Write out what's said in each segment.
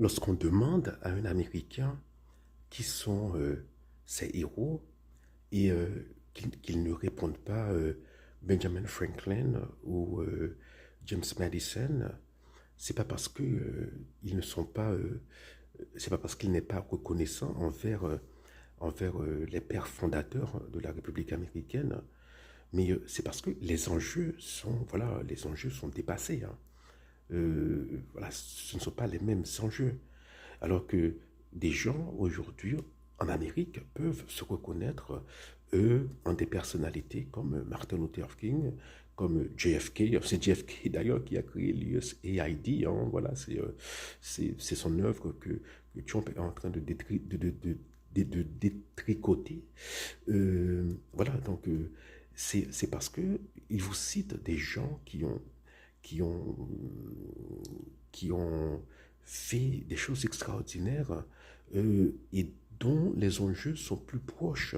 lorsqu'on demande à un Américain qui sont ses héros et qu'ils ne répondent pas Benjamin Franklin ou James Madison, c'est pas parce que ils ne sont pas, c'est pas parce qu'ils n'est pas reconnaissant envers les pères fondateurs de la République américaine, mais c'est parce que les enjeux sont, voilà, les enjeux sont dépassés, hein. Voilà, ce ne sont pas les mêmes enjeux. Alors que des gens aujourd'hui en Amérique peuvent se reconnaître, eux, en des personnalités comme Martin Luther King, comme JFK. C'est JFK d'ailleurs qui a créé l'USAID. Hein, voilà, c'est son œuvre que Trump est en train de détricoter. Voilà, donc c'est parce que il vous cite des gens qui ont, qui ont fait des choses extraordinaires et dont les enjeux sont plus proches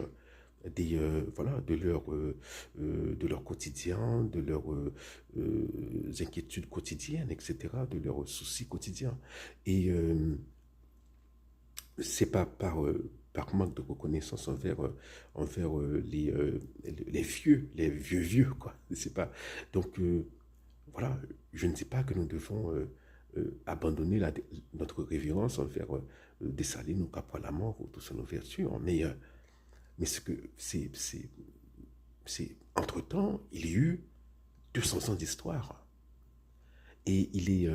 voilà, de leur quotidien, de leurs inquiétudes quotidiennes, etc., de leurs soucis quotidiens. Et c'est pas par manque de reconnaissance envers les vieux, quoi. C'est pas. Donc, voilà, je ne dis pas que nous devons abandonner notre révérence envers Dessalines ou Capois-Lamour ou toutes nos vertus, hein, mais ce que entre-temps, il y a eu 200 ans d'histoire. Et il est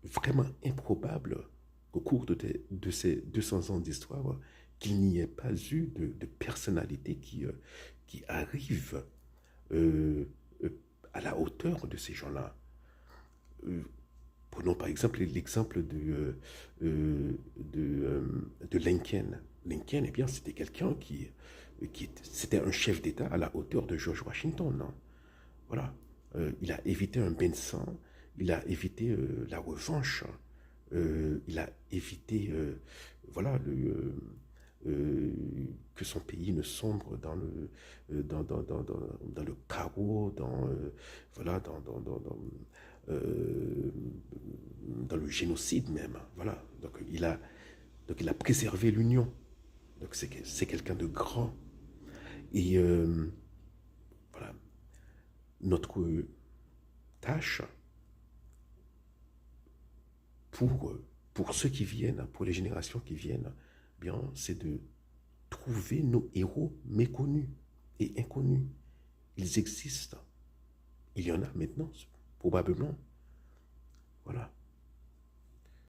vraiment improbable qu'au cours de ces 200 ans d'histoire, qu'il n'y ait pas eu de personnalité qui arrive euh, euh, à la hauteur de ces gens-là. Euh, Prenons par exemple l'exemple de Lincoln. Lincoln, eh bien, c'était quelqu'un c'était un chef d'État à la hauteur de George Washington. Non. Voilà. Il a évité un bain de sang, il a évité la revanche, il a évité, voilà, que son pays ne sombre dans le chaos, voilà, euh, dans le génocide même. Voilà. Donc il a préservé l'union. Donc c'est quelqu'un de grand. Et voilà, notre tâche pour, pour ceux qui viennent, pour les générations qui viennent, bien, c'est de trouver nos héros méconnus et inconnus. Ils existent. Il y en a maintenant, probablement. Voilà.